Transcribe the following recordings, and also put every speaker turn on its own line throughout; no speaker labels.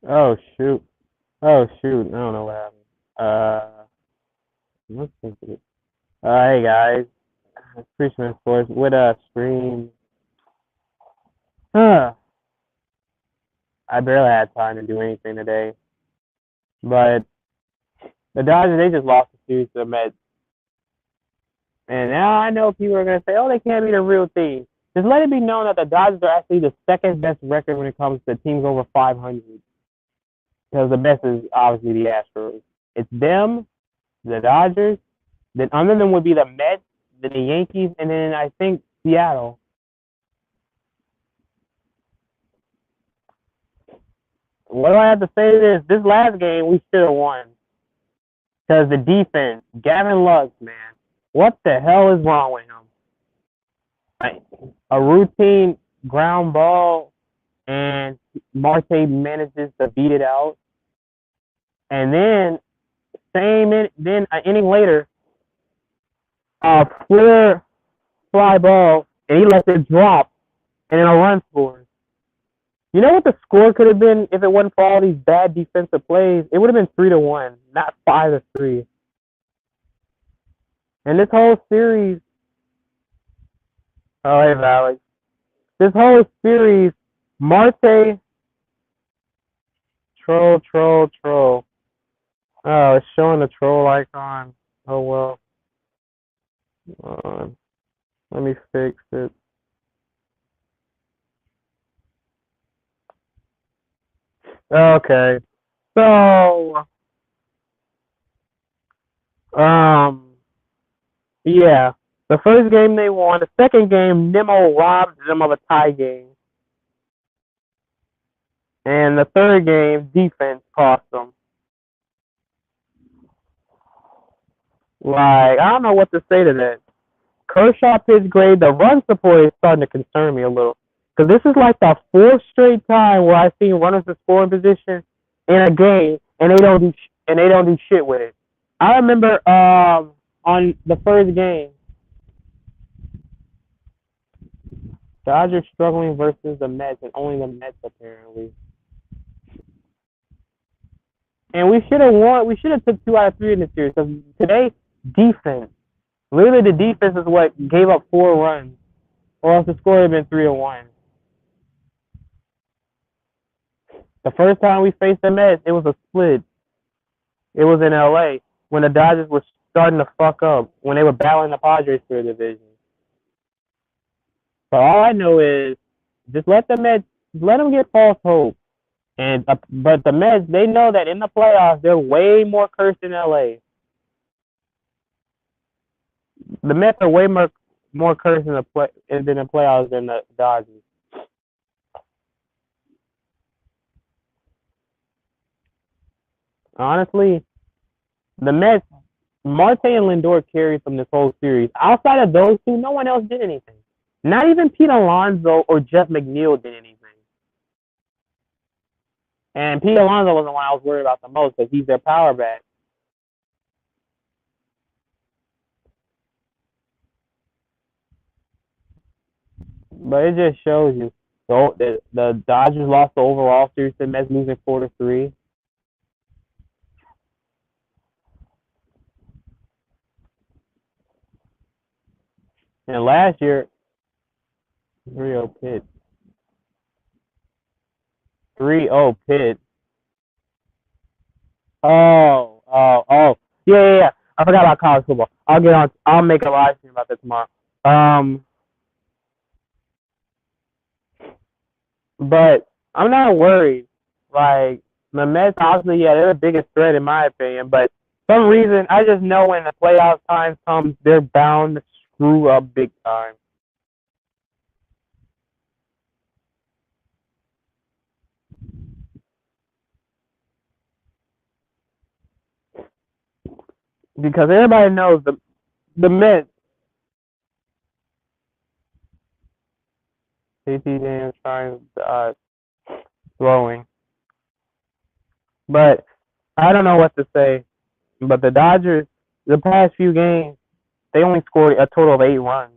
Oh shoot. Oh shoot. I don't know what happened. Let's think of it. Hey guys, it's Christmas Sports with a stream. Huh. I barely had time to do anything today, but the Dodgers they just lost the series to the Mets, and now I know people are gonna say, "Oh, they can't be the real team." Just let it be known that the Dodgers are actually the second best record when it comes to teams over 500, because the best is obviously the Astros. It's them, the Dodgers. Then under them would be the Mets, then the Yankees, and then I think Seattle. What do I have to say to this? This last game we should have won because the defense, Gavin Lux, man, what the hell is wrong with him? Like, a routine ground ball, and Marte manages to beat it out, and then then an inning later, a clear fly ball, and he lets it drop, and then a run scores. You know what the score could have been if it wasn't for all these bad defensive plays? It would have been 3-1, not 5-3. And this whole series, oh hey Alex, this whole series, Marte, troll. Oh, it's showing the troll icon. Oh well. Uh, Let me fix it. Okay. So, um, yeah. The first game they won. The second game, Nemo robbed them of a tie game. And the third game, defense cost them. Like, I don't know what to say to that. Kershaw pitched great. The run support is starting to concern me a little. Because this is like the fourth straight time where I've seen runners in scoring position in a game, and they don't do shit with it. I remember on the first game, Dodgers struggling versus the Mets, and only the Mets apparently. And we should have won. We should have took 2 out of 3 in the series. Because today, defense. Literally, the defense is what gave up 4 runs, or else the score would have been 3-1. The first time we faced the Mets, it was a split. It was in LA when the Dodgers were starting to fuck up when they were battling the Padres for the division. So all I know is just let the Mets let them get false hope. And but the Mets, they know that in the playoffs they're way more cursed than LA. The Mets are way more cursed in the playoffs than the Dodgers. Honestly, the Mets, Marte and Lindor carried from this whole series. Outside of those two, no one else did anything. Not even Pete Alonso or Jeff McNeil did anything. And Pete Alonso was the one I was worried about the most because he's their power bat. But it just shows you the Dodgers lost the overall series to the Mets, losing 4-3. And last year, 3-0 Pitt. 3-0 Pitt. Oh. Yeah. I forgot about college football. I'll make a live stream about that tomorrow. Um, but I'm not worried. Like the Mets, obviously, yeah, they're the biggest threat in my opinion. But for some reason, I just know when the playoff time comes, they're bound to screw up big time. Because everybody knows the Mets. JT Daniels trying throwing, but I don't know what to say. But the Dodgers, the past few games, they only scored a total of 8 runs.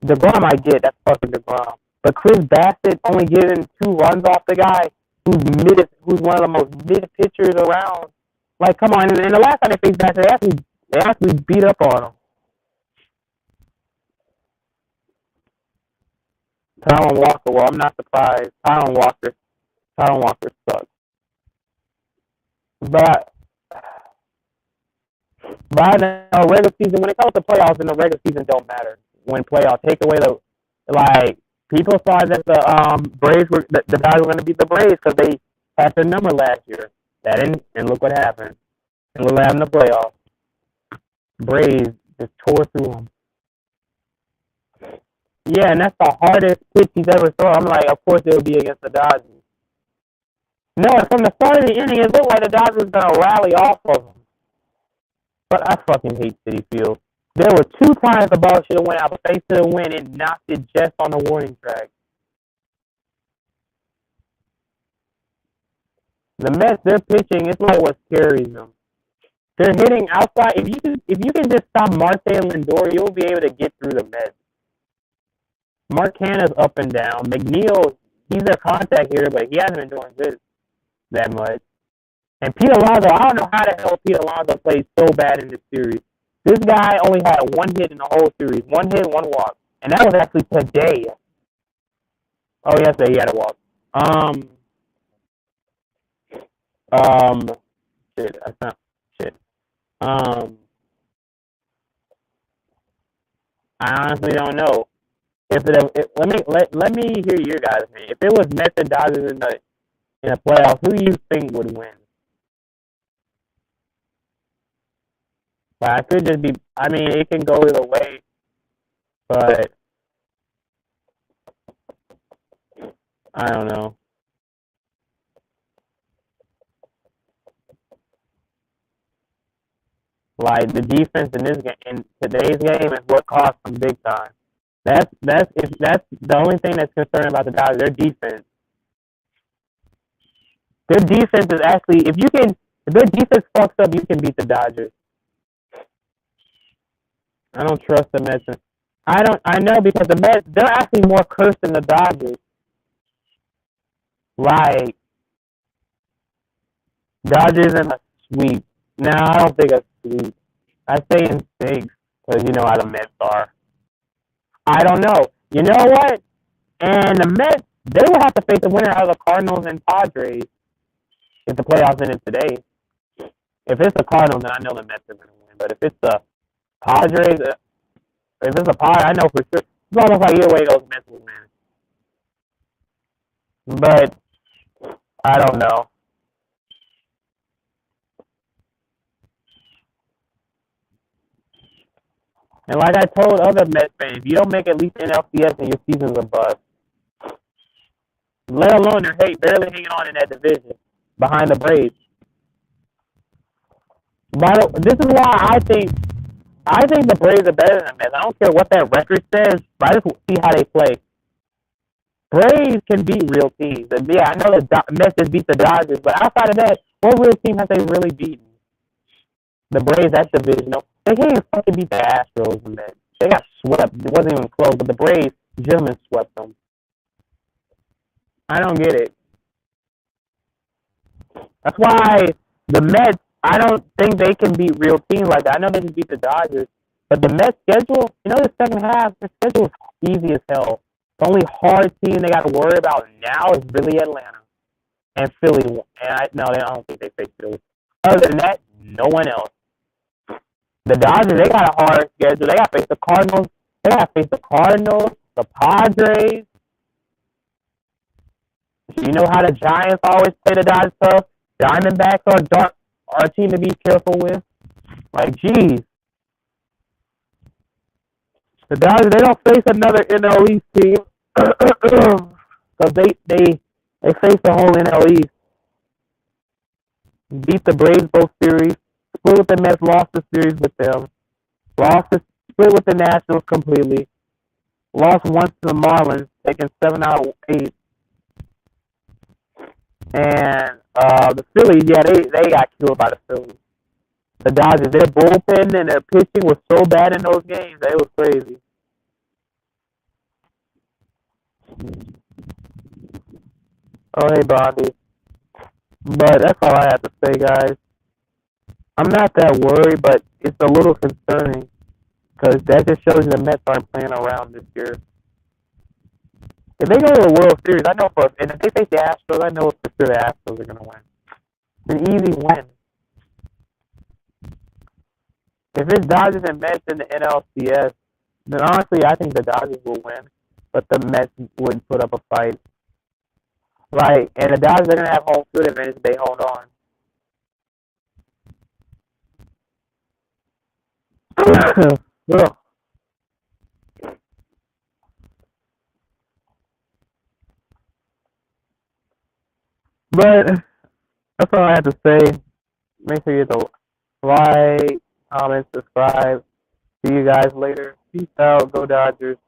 DeGrom, I get that's fucking DeGrom, But Chris Bassett only getting 2 runs off the guy who's one of the most mid pitchers around. Like, come on! And the last time they faced Bassett, they actually beat up on him. Taijuan Walker. Well, I'm not surprised. Taijuan Walker sucks. But right now, regular season, when it comes to playoffs, and the regular season don't matter. When playoffs, take away people thought that the Braves were the Dodgers were going to beat the Braves because they had their number last year. That didn't, and look what happened. And look what happened in the playoffs. Braves just tore through them. Yeah, and that's the hardest pitch he's ever thrown. I'm like, of course it would be against the Dodgers. No, from the start of the inning, it looked like the Dodgers were going to rally off of them. But I fucking hate Citi Field. There were 2 times the ball should have went out, but they still went and knocked it just on the warning track. The Mets, their pitching, it's like what carries them. They're hitting outside. If you can just stop Marte and Lindor, you'll be able to get through the Mets. Marcana's up and down. McNeil, he's a contact hitter, but he hasn't been doing good that much. And Pete Alonso, I don't know how the hell Pete Alonso played so bad in this series. This guy only had 1 hit in the whole series. 1 hit, 1 walk. And that was actually today. Oh, yesterday he had a walk. Shit, that's not shit. I honestly don't know. Let me hear your guys' opinion. If it was Mets and Dodgers in the playoffs, who do you think would win? But I could just be. I mean, it can go either way. But I don't know. Like, the defense in today's game is what cost them big time. That's the only thing that's concerning about the Dodgers. Their defense. Their defense is actually, if their defense fucks up, you can beat the Dodgers. I don't trust the Mets. I know because the Mets, they're actually more cursed than the Dodgers. Like, Dodgers in a sweep. No, I don't think a sweep. I say in 6 because you know how the Mets are. I don't know. You know what? And the Mets, they will have to face the winner of the Cardinals and Padres if the playoffs ended today. If it's the Cardinals, then I know the Mets are going to win. But if it's the Padres, if it's a Padres, I know for sure. It's almost like either way those Mets will win. But I don't know. And like I told other Mets fans, if you don't make at least NLCS, then your season's a bust. Let alone they're barely hanging on in that division behind the Braves. But this is why I think the Braves are better than the Mets. I don't care what that record says, but I just see how they play. Braves can beat real teams. And yeah, I know the Mets just beat the Dodgers, but outside of that, what real team have they really beaten? The Braves, that division. They can't even fucking beat the Astros, man. They got swept. It wasn't even close, but the Braves, gentlemen, swept them. I don't get it. That's why the Mets, I don't think they can beat real teams like that. I know they can beat the Dodgers, but the Mets schedule, the second half, the schedule is easy as hell. The only hard team they got to worry about now is really Atlanta and Philly. And I don't think they face Philly. Other than that, no one else. The Dodgers, they got a hard schedule. They got to face the Cardinals. They got to face the Cardinals, the Padres. You know how the Giants always play the Dodgers tough? Diamondbacks are a team to be careful with. Like, geez. The Dodgers, they don't face another NL East team. Because they face the whole NL East. Beat the Braves both series. Split with the Mets, lost the series with them. Split with the Nationals completely. Lost once to the Marlins, taking 7 out of 8. And the Phillies, yeah, they got killed by the Phillies. The Dodgers, their bullpen and their pitching was so bad in those games that it was crazy. Oh, hey, Bobby. But that's all I have to say, guys. I'm not that worried, but it's a little concerning because that just shows you the Mets aren't playing around this year. If they go to the World Series, I know and if they face the Astros, I know for sure the Astros are going to win. It's an easy win. If it's Dodgers and Mets in the NLCS, then honestly, I think the Dodgers will win, but the Mets wouldn't put up a fight. Like, and the Dodgers are going to have home field advantage if they hold on. But that's all I have to say. Make sure you hit the like, comment, subscribe. See you guys later. Peace out. Go Dodgers.